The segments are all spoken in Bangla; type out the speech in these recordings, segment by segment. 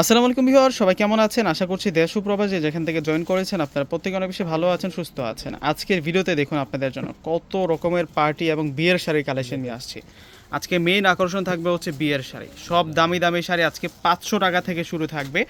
আসসালামু আলাইকুম ভিউয়ার, সবাই কেমন আছেন? আশা করছি দেশ ও প্রবাসে যেখান থেকে জয়েন করেছেন আপনারা প্রত্যেকে অনেক বেশি ভালো আছেন, সুস্থ আছেন। আজকের ভিডিওতে দেখুন আপনাদের জন্য কত রকমের পার্টি এবং বিয়ের শাড়ির কালেকশন নিয়ে আসছি। আজকে মেইন আকর্ষণ থাকবে হচ্ছে বিয়ের শাড়ি। সব দামি দামি শাড়ি আজকে 500 টাকা থেকে শুরু থাকবে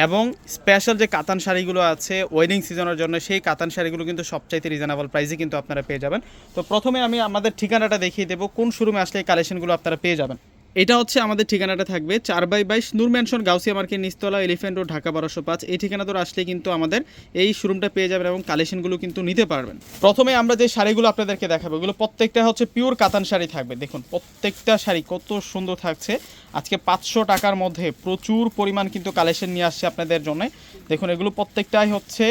এবং স্পেশাল যে কাতান শাড়িগুলো আছে ওয়েডিং সিজনের জন্য, সেই কাতান শাড়িগুলো কিন্তু সবচাইতে রিজনেবল প্রাইসে কিন্তু আপনারা পেয়ে যাবেন। তো প্রথমে আমি আমাদের ঠিকানাটা দেখিয়ে দেবো, কোন শোরুমে আসলে এই কালেকশনগুলো আপনারা পেয়ে যাবেন। এটা হচ্ছে আমাদের ঠিকানাটা থাকবে 4/22 নূর ম্যানশন, গাউসিয়া মার্কেট, নিচতলা, এলিফ্যান্ট রোড, ঢাকা 1205। এই ঠিকানা ধরে আসলে কিন্তু আমাদের এই শোরুমটা পেয়ে যাবেন এবং কালেকশনগুলো কিন্তু নিতে পারবেন। প্রথমে আমরা যে শাড়িগুলো আপনাদেরকে দেখাবো, এগুলো প্রত্যেকটা হচ্ছে পিওর কাতান শাড়ি থাকবে। দেখুন প্রত্যেকটা শাড়ি কত সুন্দর থাকছে। আজকে 500 টাকার মধ্যে প্রচুর পরিমাণ কিন্তু কালেকশন নিয়ে আসছে আপনাদের জন্য। দেখুন এগুলো প্রত্যেকটাই হচ্ছে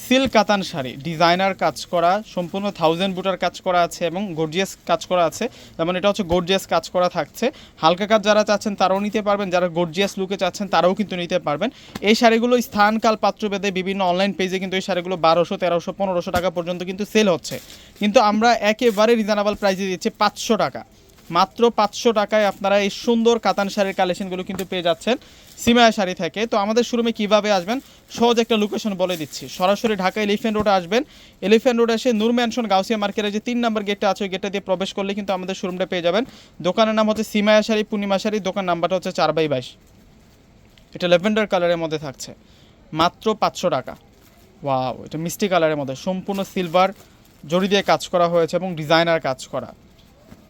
সিল্ক কাতান শাড়ি, ডিজাইনার কাজ করা, সম্পূর্ণ 1000 বুটার কাজ করা আছে এবং গর্জিয়াস কাজ করা আছে। যেমন এটা হচ্ছে গর্জিয়াস কাজ করা থাকছে। হালকা কাজ যারা চাচ্ছেন তারাও নিতে পারবেন, যারা গর্জিয়াস লুকে চাচ্ছেন তারাও কিন্তু নিতে পারবেন। এই শাড়িগুলো স্থানকাল পাত্রভেদে বিভিন্ন অনলাইন পেজে কিন্তু এই শাড়িগুলো 1200, 1300, 1500 টাকা পর্যন্ত কিন্তু সেল হচ্ছে, কিন্তু আমরা একেবারে রিজনেবল প্রাইসে দিচ্ছি 500 টাকা। মাত্র 500 টাকায় আপনারা এই সুন্দর কাতান শাড়ির কালেকশনগুলো কিন্তু পেয়ে যাচ্ছেন সিমায়া শাড়ি থেকে। তো আমাদের শোরুমে কীভাবে আসবেন, সহজ একটা লোকেশন বলে দিচ্ছি। সরাসরি ঢাকা এলিফ্যান্ট রোডে আসবেন। এলিফ্যান্ট রোডে এসে নূর ম্যানশন গাউসিয়া মার্কেটের যে 3 নম্বর গেটটা আছে ওই গেটটা দিয়ে প্রবেশ করলে কিন্তু আমাদের শোরুমটা পেয়ে যাবেন। দোকানের নাম হচ্ছে সিমায়া শাড়ি, পূর্ণিমা শাড়ি। দোকান নাম্বারটা হচ্ছে 4/22। এটা ল্যাভেন্ডার কালারের মধ্যে থাকছে, মাত্র 500 টাকা। ওয়াও, এটা মিষ্টি কালারের মধ্যে সম্পূর্ণ সিলভার জড়ি দিয়ে কাজ করা হয়েছে এবং ডিজাইনার কাজ করা।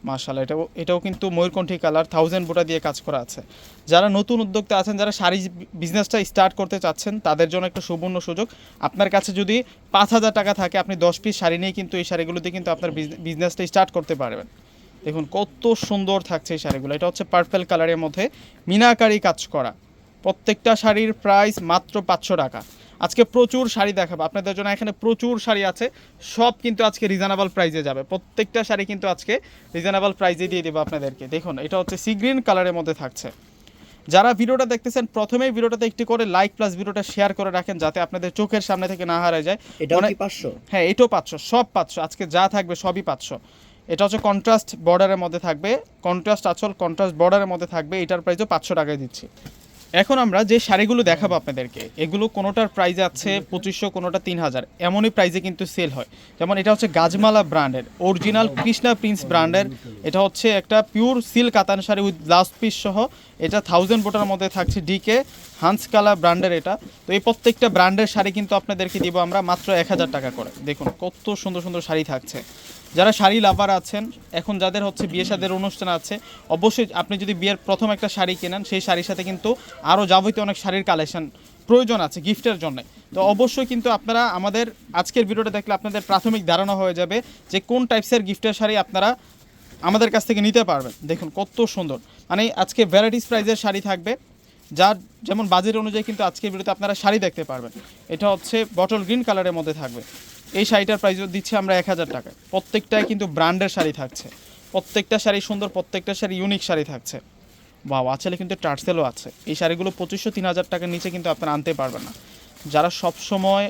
মাশাআল্লাহ, এটাও কিন্তু ময়ূরকণ্ঠী কালার, 1000 বুটা দিয়ে কাজ করা আছে। যারা নতুন উদ্যোক্তা আছেন, যারা শাড়ি বিজনেসটা স্টার্ট করতে চাচ্ছেন, তাদের জন্য একটা সুবর্ণ সুযোগ। আপনার কাছে যদি 5000 টাকা থাকে, আপনি 10 পিস শাড়ি নিয়ে কিন্তু এই শাড়িগুলোতে কিন্তু আপনার বিজনেসটা স্টার্ট করতে পারবেন। দেখুন কত সুন্দর থাকছে এই শাড়িগুলো। এটা হচ্ছে পার্পল কালারের মধ্যে মিনাকারি কাজ করা। প্রত্যেকটা শাড়ির প্রাইস মাত্র 500 টাকা। আজকে প্রচুর শাড়ি দেখাবো আপনাদের জন্য, এখানে প্রচুর শাড়ি আছে, সব কিন্তু আজকে রিজনেবল প্রাইসে যাবে। প্রত্যেকটা শাড়ি কিন্তু আজকে রিজনেবল প্রাইসে দিয়ে দেবো আপনাদেরকে। দেখুন এটা হচ্ছে সি গ্রিন কালারের মধ্যে থাকছে। যারা ভিডিওটা দেখতেছেন প্রথমেই ভিডিওটাতে একটি করে লাইক প্লাস ভিডিওটা শেয়ার করে রাখেন, যাতে আপনাদের চোখের সামনে থেকে না হারায় যায়। এটাও কি 500? হ্যাঁ, এটাও 500, সব 500। আজকে যা থাকবে সবই 500। এটা হচ্ছে কন্ট্রাস্ট বর্ডারের মধ্যে থাকবে, কন্ট্রাস্ট আঁচল, কন্ট্রাস্ট বর্ডারের মধ্যে থাকবে। এটার প্রাইসও 500 টাকায় দিচ্ছি। এখন আমরা যে শাড়িগুলো দেখাবো আপনাদেরকে, এগুলো কোনোটার প্রাইস আছে 2500, কোনোটা 3000, এমনই প্রাইসে কিন্তু সেল হয়। যেমন এটা হচ্ছে গাজমালা ব্র্যান্ডের, অরিজিনাল কৃষ্ণা প্রিন্স ব্র্যান্ডের। এটা হচ্ছে একটা পিওর সিল্ক কাতান শাড়ি উইথ ব্লাউজ পিস সহ। এটা 1000 বোটার মধ্যে থাকছে, ডিকে হান্সকালা ব্র্যান্ডের এটা। তো এই প্রত্যেকটা ব্র্যান্ডের শাড়ি কিন্তু আপনাদেরকে দিব আমরা মাত্র 1000 টাকা করে। দেখুন কত সুন্দর সুন্দর শাড়ি থাকছে। যারা শাড়ি লাভার আছেন, এখন যাদের হচ্ছে বিয়ে শাদীর অনুষ্ঠান আছে, অবশ্যই আপনি যদি বিয়ের প্রথম একটা শাড়ি কেনেন, সেই শাড়ির সাথে কিন্তু আরও যাবতীয় অনেক শাড়ির কালেকশন প্রয়োজন আছে গিফটের জন্য। তো অবশ্যই কিন্তু আপনারা আমাদের আজকের ভিডিওটা দেখলে আপনাদের প্রাথমিক ধারণা হয়ে যাবে যে কোন টাইপসের গিফটের শাড়ি আপনারা আমাদের কাছ থেকে নিতে পারবেন। দেখুন কত সুন্দর, মানে আজকে ভ্যারাইটিস প্রাইজের শাড়ি থাকবে, যার যেমন বাজেট অনুযায়ী কিন্তু আজকের ভিডিওতে আপনারা শাড়ি দেখতে পারবেন। এটা হচ্ছে বটল গ্রিন কালারের মধ্যে থাকবে। এই শাড়িটার প্রাইস দিচ্ছে আমরা 1000 টাকায়। প্রত্যেকটাই কিন্তু ব্র্যান্ডের শাড়ি থাকছে, প্রত্যেকটা শাড়ি সুন্দর, প্রত্যেকটা শাড়ি ইউনিক শাড়ি থাকছে। বাবা, আচলে কিন্তু টার্সেলও আছে। এই শাড়িগুলো 2500, 3000 টাকার নিচে কিন্তু আপনারা আনতে পারবেন না। যারা সব সময়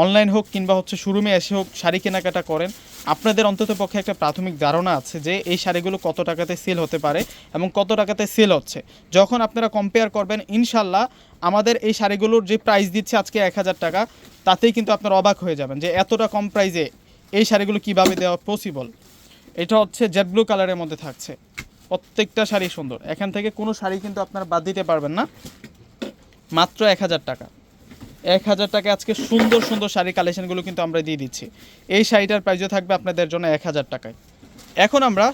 অনলাইন হোক কিংবা হচ্ছে শোরুমে এসে হোক শাড়ি কেনাকাটা করেন, আপনাদের অন্ততপক্ষে একটা প্রাথমিক ধারণা আছে যে এই শাড়িগুলো কত টাকাতে সেল হতে পারে এবং কত টাকাতে সেল হচ্ছে। যখন আপনারা কম্পেয়ার করবেন, ইনশাল্লাহ আমাদের এই শাড়িগুলোর যে প্রাইস দিচ্ছে আজকে 1000 টাকা, তাতেই কিন্তু আপনারা অবাক হয়ে যাবেন যে এতটা কম প্রাইসে এই শাড়িগুলো কীভাবে দেওয়া পসিবল। এটা হচ্ছে জেড ব্লু কালারের মধ্যে থাকছে। প্রত্যেকটা শাড়ি সুন্দর, এখান থেকে কোনো শাড়ি কিন্তু আপনারা বাদ দিতে পারবেন না। মাত্র 1000 টাকা। 1000 টাকা আজকে সুন্দর সুন্দর শাড়ি কালেকশনগুলো কিন্তু আমরা দিয়ে দিচ্ছি। এই শাড়িটার প্রাইসও থাকবে আপনাদের জন্য 1000 টাকায়। এখন আমরা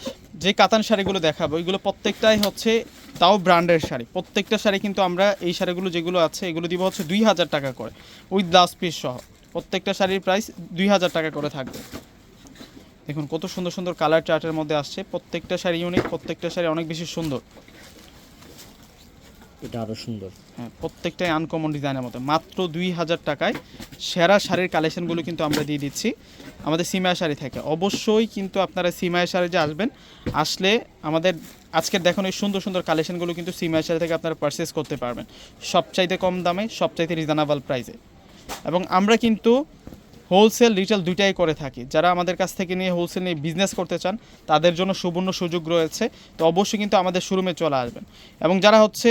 যে কাতান শাড়িগুলো দেখাবো, এগুলো প্রত্যেকটাই হচ্ছে তাও ব্র্যান্ডের শাড়ি। প্রত্যেকটা শাড়ি কিন্তু আমরা এই শাড়িগুলো যেগুলো আছে এগুলো দিব হচ্ছে 2000 টাকা করে উইথ ব্লাউজ পিস সহ। প্রত্যেকটা শাড়ির প্রাইস 2000 টাকা করে থাকবে। দেখুন কত সুন্দর সুন্দর কালার চার্টের মধ্যে আসছে। প্রত্যেকটা শাড়ি ইউনিক, প্রত্যেকটা শাড়ি অনেক বেশি সুন্দর। এটা আরো সুন্দর। হ্যাঁ, প্রত্যেকটাই আনকমন ডিজাইনের মতো। মাত্র 2000 টাকায় সেরা শাড়ির কালেকশনগুলো কিন্তু আমরা দিয়ে দিচ্ছি আমাদের সিমায়া শাড়ি থেকে। অবশ্যই কিন্তু আপনারা সিমায়া শাড়ি যে আসবেন, আসলে আমাদের আজকের দেখুন এই সুন্দর সুন্দর কালেকশনগুলো কিন্তু সিমায়া শাড়ি থেকে আপনারা পারচেস করতে পারবেন সবচাইতে কম দামে, সবচাইতে রিজনেবল প্রাইসে। এবং আমরা কিন্তু হোলসেল রিটেল দুইটাই করে থাকি। যারা আমাদের কাছ থেকে নিয়ে হোলসেল নিয়ে বিজনেস করতে চান, তাদের জন্য সুবর্ণ সুযোগ রয়েছে। তো অবশ্যই কিন্তু আমাদের শোরুমে চলে আসবেন। এবং যারা হচ্ছে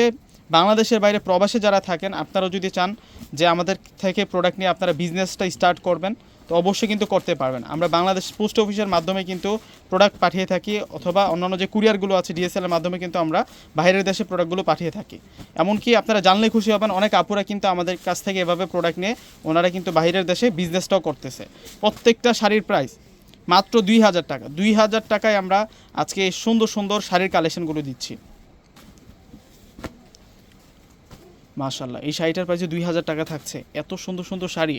বাংলাদেশের বাইরে প্রবাসে যারা থাকেন, আপনারাও যদি চান যে আমাদের থেকে প্রোডাক্ট নিয়ে আপনারা বিজনেসটা স্টার্ট করবেন, তো অবশ্যই কিন্তু করতে পারবেন। আমরা বাংলাদেশ পোস্ট অফিসের মাধ্যমে কিন্তু প্রোডাক্ট পাঠিয়ে থাকি, অথবা অন্যান্য যে কুরিয়ারগুলো আছে ডিএসএল এর মাধ্যমে কিন্তু আমরা বাইরের দেশে প্রোডাক্টগুলো পাঠিয়ে থাকি। এমনকি আপনারা জানলে খুশি হবেন, অনেক আপুরা কিন্তু আমাদের কাছ থেকে এভাবে প্রোডাক্ট নিয়ে ওনারা কিন্তু বাইরের দেশে বিজনেসটাও করতেছে। প্রত্যেকটা শাড়ির প্রাইস মাত্র 2000 টাকা। 2000 টাকায় আমরা আজকে এই সুন্দর সুন্দর শাড়ির কালেকশনগুলো দিচ্ছি। মাশাল্লাহ, এই শাড়িটার প্রাইসে 2000 টাকা থাকছে। এত সুন্দর সুন্দর শাড়ি,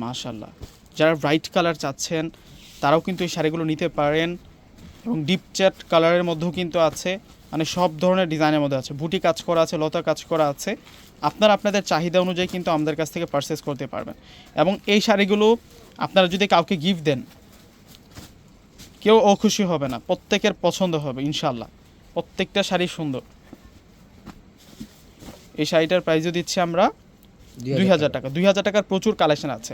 মাশাল্লাহ। যারা ব্রাইট কালার চাচ্ছেন তারাও কিন্তু এই শাড়িগুলো নিতে পারেন, এবং ডিপ চ্যাট কালারের মধ্যেও কিন্তু আছে, মানে সব ধরনের ডিজাইনের মধ্যে আছে। বুটি কাজ করা আছে, লতা কাজ করা আছে। আপনারা আপনাদের চাহিদা অনুযায়ী কিন্তু আমাদের কাছ থেকে পারচেস করতে পারবেন। এবং এই শাড়িগুলো আপনারা যদি কাউকে গিফট দেন, কেউ অখুশি হবে না, প্রত্যেকের পছন্দ হবে ইনশাল্লাহ। প্রত্যেকটা শাড়ি সুন্দর। এই শাড়িটার প্রাইসও দিচ্ছি আমরা 2000 টাকা। 2000 টাকার প্রচুর কালেকশন আছে।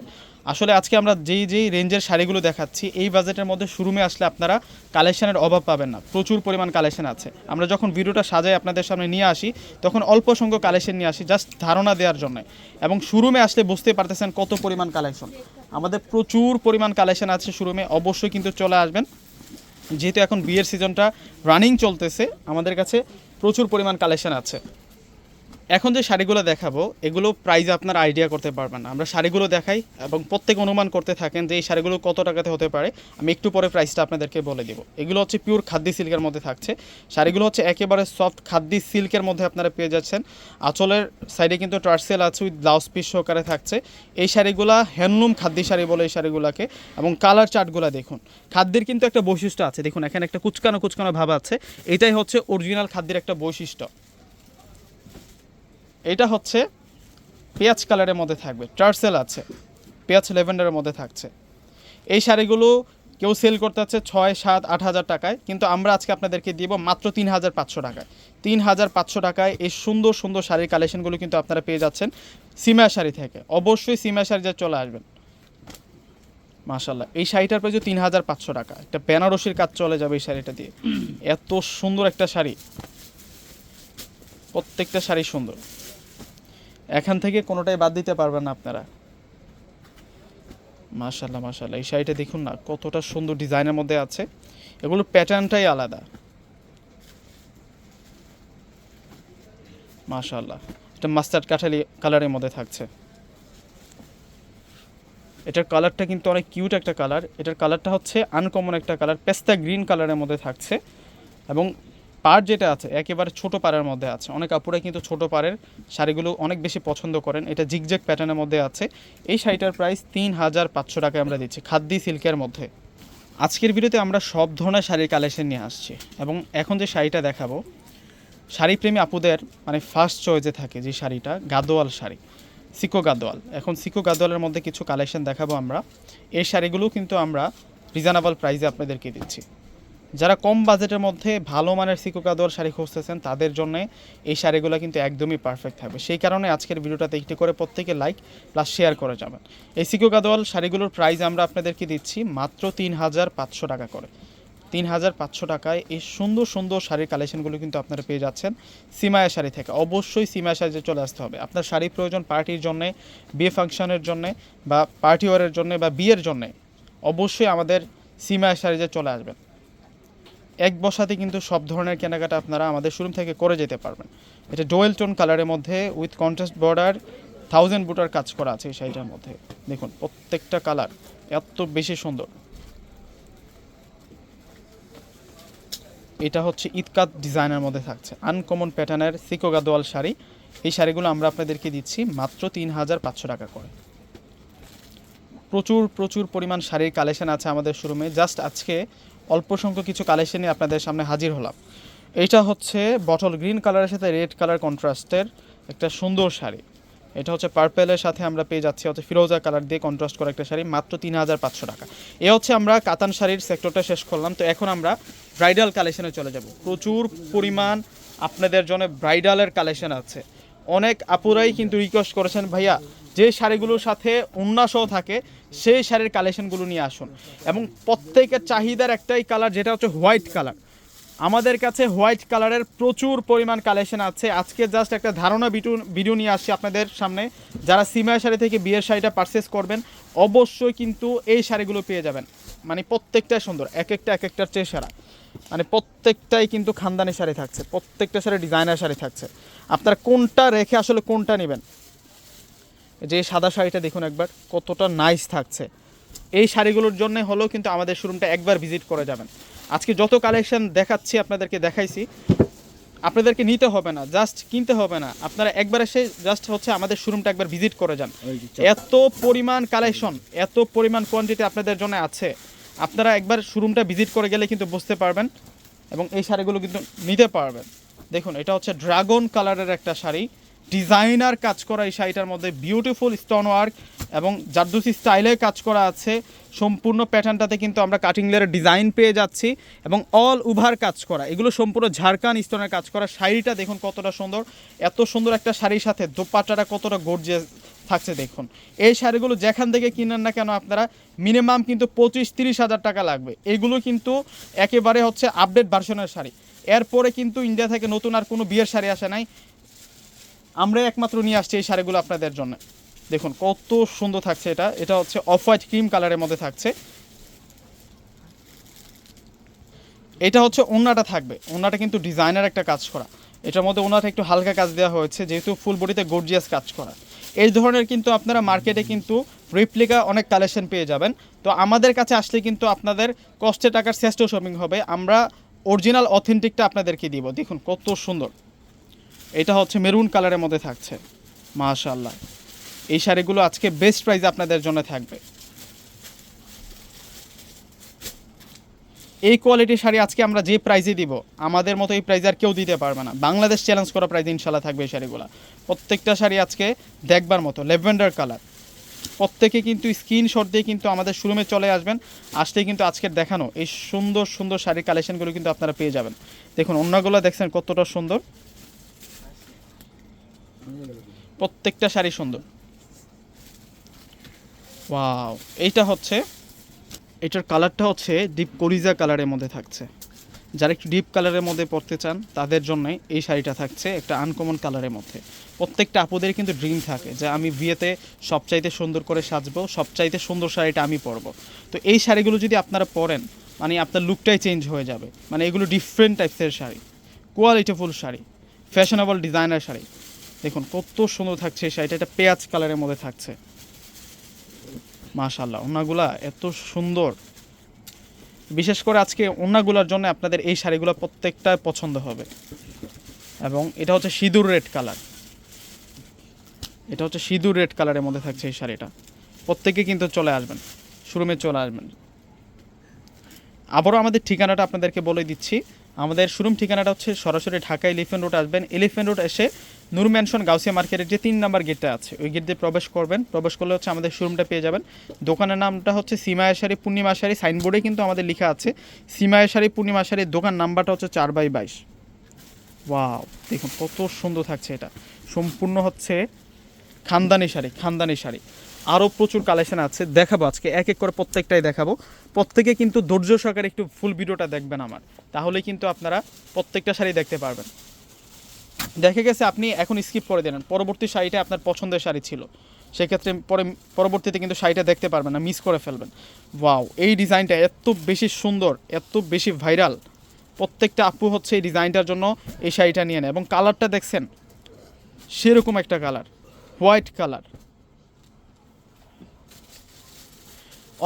আসলে আজকে আমরা যেই রেঞ্জের শাড়িগুলো দেখাচ্ছি, এই বাজেটের মধ্যে শোরুমে আসলে আপনারা কালেকশনের অভাব পাবেন না। প্রচুর পরিমাণ কালেকশন আছে। আমরা যখন ভিডিওটা সাজাই আপনাদের সামনে নিয়ে আসি, তখন অল্প সংখ্যক কালেকশন নিয়ে আসি, জাস্ট ধারণা দেওয়ার জন্য। এবং শোরুমে আসলে বুঝতে পারতেছেন কত পরিমাণ কালেকশন। আমাদের প্রচুর পরিমাণ কালেকশন আছে শোরুমে, অবশ্যই কিন্তু চলে আসবেন। যেহেতু এখন বিয়ের সিজনটা রানিং চলতেছে, আমাদের কাছে প্রচুর পরিমাণ কালেকশন আছে। এখন যে শাড়িগুলো দেখাবো, এগুলো প্রাইস আপনারা আইডিয়া করতে পারবেন না। আমরা শাড়িগুলো দেখাই এবং প্রত্যেক অনুমান করতে থাকেন যে এই শাড়িগুলো কত টাকাতে হতে পারে। আমি একটু পরে প্রাইসটা আপনাদেরকে বলে দেবো। এগুলো হচ্ছে পিওর খাদ্দি সিল্কের মধ্যে থাকছে। শাড়িগুলো হচ্ছে একেবারে সফট খাদ্দি সিল্কের মধ্যে আপনারা পেয়ে যাচ্ছেন। আঁচলের সাইডে কিন্তু টার্সেল আছে, উইথ ব্লাউজ পিস সহকারে থাকছে। এই শাড়িগুলো হ্যান্ডলুম খাদ্দি শাড়ি বলে এই শাড়িগুলোকে। এবং কালার চার্টগুলো দেখুন, খাদ্যের কিন্তু একটা বৈশিষ্ট্য আছে। দেখুন এখানে একটা কুচকানো কুচকানো ভাব আছে, এটাই হচ্ছে অরিজিনাল খাদ্যের একটা বৈশিষ্ট্য। এটা হচ্ছে পেঁয়াজ কালারের মধ্যে থাকবে, টার্সেল আছে, পেঁয়াজ ল্যাভেন্ডারের মধ্যে থাকছে। এই শাড়িগুলো কেউ সেল করতে হচ্ছে 6, 7, 8 হাজার টাকায়, কিন্তু আমরা আজকে আপনাদেরকে দিব মাত্র 3500 টাকায়। 3500 টাকায় এই সুন্দর সুন্দর শাড়ির কালেকশনগুলো কিন্তু আপনারা পেয়ে যাচ্ছেন সিমা শাড়ি থেকে। অবশ্যই সিমা শাড়ি যা চলে আসবেন। মাশাল্লাহ, এই শাড়িটার প্রাইস 3500 টাকা। একটা বেনারসির কাজ চলে যাবে এই শাড়িটা দিয়ে। এত সুন্দর একটা শাড়ি, প্রত্যেকটা শাড়ি সুন্দর, এখান থেকে কোনোটাই বাদ দিতে পারবেন না আপনারা। মাশাল্লাহ মাশাল্লাহ, এই শাড়িটা দেখুন না কতটা সুন্দর ডিজাইনের মধ্যে আছে। এগুলো প্যাটার্নটাই আলাদা। মাশাল্লাহ, এটা মাস্টার্ড কাঠালি কালারের মধ্যে থাকছে। এটার কালারটা কিন্তু অনেক কিউট একটা কালার। এটার কালারটা হচ্ছে আনকমন একটা কালার, পেস্তা গ্রিন কালারের মধ্যে থাকছে। এবং পাড় যেটা আছে একেবারে ছোট পাড়ের মধ্যে আছে। অনেক আপুরাই কিন্তু ছোট পাড়ের শাড়িগুলো অনেক বেশি পছন্দ করেন। এটা জিগজ্যাগ প্যাটার্নের মধ্যে আছে। এই শাড়িটার প্রাইস 3500 টাকায় আমরা দিচ্ছি খাদ্দি সিল্কের মধ্যে। আজকের ভিডিওতে আমরা সব ধরনের শাড়ির কালেকশন নিয়ে আসছি। এবং এখন যে শাড়িটা দেখাবো, শাড়িপ্রেমী আপুদের মানে ফার্স্ট চয়েসে থাকে যে শাড়িটা, গাদোয়াল শাড়ি, সিকো গাদোয়াল। এখন সিকো গাদোয়ালের মধ্যে কিছু কালেকশন দেখাবো আমরা। এই শাড়িগুলো কিন্তু আমরা রিজনেবল প্রাইসে আপনাদেরকে দিচ্ছি। যারা কম বাজেটের মধ্যে ভালো মানের সিকো গাদোয়াল শাড়ি খুঁজতেছেন, তাদের জন্য এই শাড়িগুলো কিন্তু একদমই পারফেক্ট থাকবে। সেই কারণে আজকের ভিডিওটাতে একটি করে প্রত্যেকে লাইক প্লাস শেয়ার করে যাবেন। এই সিকো গাদোয়াল শাড়িগুলোর প্রাইস আমরা আপনাদেরকে দিচ্ছি মাত্র 3500 টাকা করে। 3500 টাকায় এই সুন্দর সুন্দর শাড়ির কালেকশনগুলো কিন্তু আপনারা পেয়ে যাচ্ছেন সিমায়া শাড়ি থেকে। অবশ্যই সিমায়া শাড়িতে চলে আসতে হবে। আপনার শাড়ি প্রয়োজন পার্টির জন্যে, বিয়ে ফাংশনের জন্যে, বা পার্টি ওয়ারের জন্যে, বা বিয়ের জন্যে, অবশ্যই আমাদের সিমায়া শাড়িতে চলে আসবেন। এক বসাতে কিন্তু সব ধরনের কেনাকাটা আপনারা আমাদের শোরুম থেকে করে যেতে পারবেন। এটা ডোয়েল টোন কালারের মধ্যে উইথ কন্ট্রাস্ট বর্ডার 1000 বুটার কাজ করা আছে এই শাড়িটার মধ্যে। দেখুন প্রত্যেকটা কালার এত বেশি সুন্দর। এটা হচ্ছে ইতকাত ডিজাইনের মধ্যে থাকছে, আনকমন প্যাটার্নের সিকো গাদোয়াল শাড়ি। এই শাড়িগুলো আমরা আপনাদেরকে দিচ্ছি মাত্র 3500 টাকা করে। প্রচুর প্রচুর পরিমাণ শাড়ির কালেকশন আছে আমাদের শোরুমে। জাস্ট আজকে অল্প সংখ্যক কিছু কালেকশনে আপনাদের সামনে হাজির হলাম। এইটা হচ্ছে বটল গ্রিন কালারের সাথে রেড কালার কন্ট্রাস্টের একটা সুন্দর শাড়ি। এটা হচ্ছে পার্পেলের সাথে আমরা পেয়ে যাচ্ছি হচ্ছে ফিরোজা কালার দিয়ে কন্ট্রাস্ট করা একটা শাড়ি, মাত্র 3500 টাকা। এ হচ্ছে আমরা কাতান শাড়ির সেক্টরটা শেষ করলাম। তো এখন আমরা ব্রাইডাল কালেকশনে চলে যাব। প্রচুর পরিমাণ আপনাদের জন্য ব্রাইডালের কালেকশন আছে। অনেক আপুরাই কিন্তু রিকোয়েস্ট করেছেন, ভাইয়া যে শাড়িগুলোর সাথে ওড়না সহ থাকে সেই শাড়ির কালেকশনগুলো নিয়ে আসুন। এবং প্রত্যেকের চাহিদার একটাই কালার, যেটা হচ্ছে হোয়াইট কালার। আমাদের কাছে হোয়াইট কালারের প্রচুর পরিমাণ কালেকশন আছে। আজকে জাস্ট একটা ধারণা ভিডিও নিয়ে আসছি আপনাদের সামনে। যারা সিমায়া শাড়ি থেকে বিয়ের শাড়িটা পারচেস করবেন অবশ্যই কিন্তু এই শাড়িগুলো পেয়ে যাবেন। মানে প্রত্যেকটাই সুন্দর, এক একটার চেয়ে সেরা। মানে প্রত্যেকটাই কিন্তু খানদানি শাড়ি থাকছে, প্রত্যেকটা শাড়ি ডিজাইনার শাড়ি থাকছে। আপনারা কোনটা রেখে আসলে কোনটা নেবেন। যে সাদা শাড়িটা দেখুন একবার, কতটা নাইস থাকছে। এই শাড়িগুলোর জন্য হলেও কিন্তু আমাদের শোরুমটা একবার ভিজিট করে যাবেন। আজকে যত কালেকশন দেখাচ্ছি আপনাদেরকে দেখাইছি, আপনাদেরকে নিতে হবে না, জাস্ট কিনতে হবে না, আপনারা একবার এসে জাস্ট হচ্ছে আমাদের শোরুমটা একবার ভিজিট করে যান। এত পরিমাণ কালেকশন, এত পরিমাণ কোয়ান্টিটি আপনাদের জন্য আছে। আপনারা একবার শোরুমটা ভিজিট করে গেলে কিন্তু বুঝতে পারবেন এবং এই শাড়িগুলো কিন্তু নিতে পারবেন। দেখুন এটা হচ্ছে ড্রাগন কালারের একটা শাড়ি, ডিজাইনার কাজ করা। এই শাড়িটার মধ্যে বিউটিফুল স্টোন ওয়ার্ক এবং জারদুসি স্টাইলে কাজ করা আছে। সম্পূর্ণ প্যাটার্নটাতে কিন্তু আমরা কাটিং লেয়ারের ডিজাইন পেয়ে যাচ্ছি এবং অল ওভার কাজ করা। এগুলো সম্পূর্ণ ঝাড়খান স্টোনের কাজ করা। শাড়িটা দেখুন কতটা সুন্দর, এত সুন্দর একটা শাড়ির সাথে দোপাট্টাটা কতটা গর্জিয়াস থাকছে দেখুন। এই শাড়িগুলো যেখান থেকে কিনেন না কেন আপনারা মিনিমাম কিন্তু 25-30 হাজার টাকা লাগবে। এগুলো কিন্তু একেবারে হচ্ছে আপডেট ভার্সনের শাড়ি। এরপরে কিন্তু ইন্ডিয়া থেকে নতুন আর কোনো বিয়ের শাড়ি আসে নাই, আমরা একমাত্র নিয়ে আসছি এই শাড়িগুলো আপনাদের জন্য। দেখুন কত সুন্দর থাকছে। এটা হচ্ছে অফ হোয়াইট ক্রিম কালারের মধ্যে থাকছে। এটা হচ্ছে ওড়নাটা থাকবে, ওড়নাটা কিন্তু ডিজাইনার একটা কাজ করা। এটার মধ্যে ওড়নাটা একটু হালকা কাজ দেওয়া হয়েছে, যেহেতু ফুল বডিতে গর্জিয়াস কাজ করা। এই ধরনের কিন্তু আপনারা মার্কেটে কিন্তু রেপ্লিকা অনেক কালেকশন পেয়ে যাবেন। তো আমাদের কাছে আসলে কিন্তু আপনাদের কষ্টে টাকার শ্রেষ্ঠ শপিং হবে। আমরা অরিজিনাল অথেন্টিকটা আপনাদেরকে দিব। দেখুন কত সুন্দর। এটা হচ্ছে মেরুন কালারের মধ্যে থাকছে। মাশাআল্লাহ, এই শাড়িগুলো আজকে বেস্ট প্রাইসে আপনাদের জন্য থাকবে। এই কোয়ালিটির শাড়ি আজকে আমরা যে প্রাইসে দিব, আমাদের মতো এই প্রাইসে আর কেউ দিতে পারবে না। বাংলাদেশ চ্যালেঞ্জ করা প্রাইসে ইনশাল্লাহ থাকবে এই শাড়িগুলো। প্রত্যেকটা শাড়ি আজকে দেখবার মতো, ল্যাভেন্ডার কালার। প্রত্যেকে কিন্তু স্ক্রিনশট দিয়ে কিন্তু আমাদের শোরুমে চলে আসবেন। আসলেই কিন্তু আজকের দেখানো এই সুন্দর সুন্দর শাড়ির কালেকশনগুলো কিন্তু আপনারা পেয়ে যাবেন। দেখুন ওড়নাগুলো দেখছেন কতটা সুন্দর, প্রত্যেকটা শাড়ি সুন্দর। ওয়াও, এটার কালারটা হচ্ছে ডিপ কলিজা কালারের মধ্যে থাকছে। যারা একটু ডিপ কালারের মধ্যে পরতে চান তাদের জন্যই এই শাড়িটা থাকছে একটা আনকমন কালারের মধ্যে। প্রত্যেকটা আপুদের কিন্তু ড্রিম থাকে যে আমি বিয়েতে সবচাইতে সুন্দর করে সাজবো, সবচাইতে সুন্দর শাড়িটা আমি পরবো। তো এই শাড়িগুলো যদি আপনারা পরেন মানে আপনার লুকটাই চেঞ্জ হয়ে যাবে। মানে এগুলো ডিফারেন্ট টাইপসের শাড়ি, কোয়ালিটিফুল শাড়ি, ফ্যাশনেবল ডিজাইনার শাড়ি। দেখুন কত সুন্দর থাকছে এই শাড়িটা। এটা পেঁয়াজ কালারের মধ্যে থাকছে। মাশাআল্লাহ, ওড়নাগুলা এত সুন্দর। বিশেষ করে আজকে ওড়নাগুলোর জন্য আপনাদের এই শাড়িগুলো প্রত্যেকটা পছন্দ হবে। এবং এটা হচ্ছে সিঁদুর রেড কালার, এটা হচ্ছে সিঁদুর রেড কালারের মধ্যে থাকছে এই শাড়িটা। প্রত্যেকে কিন্তু চলে আসবেন, শোরুমে চলে আসবেন। আবারও আমাদের ঠিকানাটা আপনাদেরকে বলে দিচ্ছি। আমাদের শোরুম ঠিকানাটা হচ্ছে সরাসরি ঢাকা এলিফ্যান্ট রোড আসবেন। এলিফ্যান্ট রোড এসে নূর ম্যানশন গাউসিয়া মার্কেটের যে 3 নাম্বার গেটটা আছে ওই গেট দিয়ে প্রবেশ করবেন। প্রবেশ করলে হচ্ছে আমাদের শোরুমটা পেয়ে যাবেন। দোকানের নামটা হচ্ছে সিমায়া শাড়ি পূর্ণিমা শাড়ি, সাইনবোর্ডে কিন্তু আমাদের লেখা আছে সিমায়া শাড়ি পূর্ণিমা শাড়ির দোকান নাম্বারটা হচ্ছে 4/22। ওয়াও, দেখুন কত সুন্দর থাকছে। এটা সম্পূর্ণ হচ্ছে খানদানি শাড়ি, খানদানি শাড়ি। আরও প্রচুর কালেকশন আছে, দেখাবো আজকে এক এক করে প্রত্যেকটাই দেখাবো। প্রত্যেকে কিন্তু ধৈর্য সহকারে একটু ফুল ভিডিওটা দেখবেন আমার, তাহলে কিন্তু আপনারা প্রত্যেকটা শাড়ি দেখতে পারবেন। দেখে গেছে আপনি এখন স্কিপ করে দিলেন, পরবর্তী শাড়িটা আপনার পছন্দের শাড়ি ছিল, সেক্ষেত্রে পরবর্তীতে কিন্তু শাড়িটা দেখতে পারবেন না, মিস করে ফেলবেন। ওয়াও, এই ডিজাইনটা এত বেশি সুন্দর, এত বেশি ভাইরাল। প্রত্যেকটা আপু হচ্ছে এই ডিজাইনটার জন্য এই শাড়িটা নিয়ে নেয়। এবং কালারটা দেখছেন সেরকম একটা কালার, হোয়াইট কালার।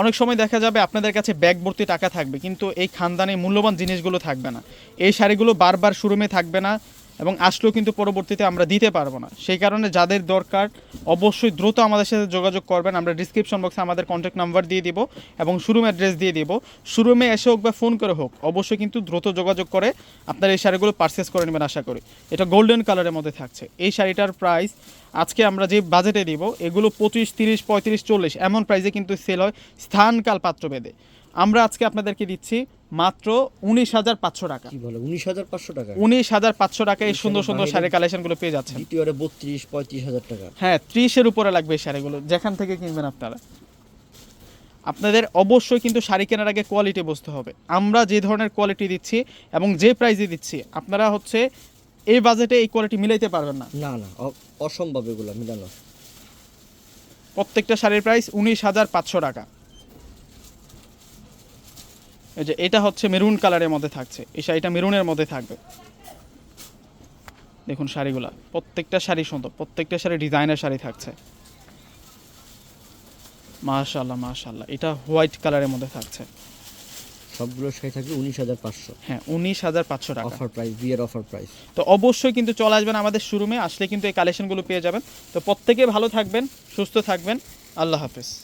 অনেক সময় দেখা যাবে আপনাদের কাছে ব্যাগ ভর্তি টাকা থাকবে কিন্তু এই খানদানি মূল্যবান জিনিসগুলো থাকবে না। এই শাড়িগুলো বারবার শোরুমে থাকবে না এবং আসলেও কিন্তু পরবর্তীতে আমরা দিতে পারবো না। সেই কারণে যাদের দরকার অবশ্যই দ্রুত আমাদের সাথে যোগাযোগ করবেন। আমরা ডিসক্রিপশন বক্সে আমাদের কন্ট্যাক্ট নাম্বার দিয়ে দিব এবং শোরুম অ্যাড্রেস দিয়ে দিব। শোরুমে এসে হোক বা ফোন করে হোক অবশ্যই কিন্তু দ্রুত যোগাযোগ করে আপনার এই শাড়িগুলো পারচেস করে নেবেন আশা করি। এটা গোল্ডেন কালারের মধ্যে থাকছে। এই শাড়িটার প্রাইস আজকে আমরা যে বাজেটে দিব এগুলো 25, 30, 35, 40 এমন প্রাইসে কিন্তু সেল হয় স্থানকাল পাত্রভেদে। আমরা আজকে আপনাদেরকে দিচ্ছি মাত্র 19,500 টাকা। কি বলে 19,500 টাকা? 19,500 টাকায় এই সুন্দর সুন্দর শাড়ির কালেকশনগুলো পেয়ে যাচ্ছেন। দ্বিতীয়রে 32-35 হাজার টাকা। হ্যাঁ, 30-এর উপরে লাগবে এই শাড়িগুলো যেখান থেকে কিনবেন আপনারা। আপনাদের অবশ্যই কিন্তু শাড়ি কেনার আগে কোয়ালিটি বুঝতে হবে। আমরা যে ধরনের কোয়ালিটি দিচ্ছি এবং যে প্রাইসে দিচ্ছি, আপনারা হচ্ছে এই বাজেটে এই কোয়ালিটি মিলাইতে পারবেন না। না না, অসম্ভব এগুলো মিলানো। প্রত্যেকটা শাড়ির প্রাইস 19,500 টাকা। এই যে এটা হচ্ছে মেরুন কালারের মধ্যে থাকছে, এই শাড়িটা মেরুনের মধ্যে থাকবে। দেখুন শাড়িগুলা, প্রত্যেকটা শাড়ি সুন্দর, প্রত্যেকটা শাড়ি ডিজাইনার শাড়ি থাকছে। মাশাআল্লাহ মাশাআল্লাহ, এটা হোয়াইট কালারের মধ্যে থাকছে। সবগুলো শাড়ি থাকবে 19,500। হ্যাঁ 19,500 টাকা অফার প্রাইস, বিয়ের অফার প্রাইস। তো অবশ্যই কিন্তু চলে আসবেন আমাদের শোরুমে, আসলে কিন্তু এই কালেকশনগুলো পেয়ে যাবেন। তো প্রত্যেকে ভালো থাকবেন, সুস্থ থাকবেন। আল্লাহ হাফেজ।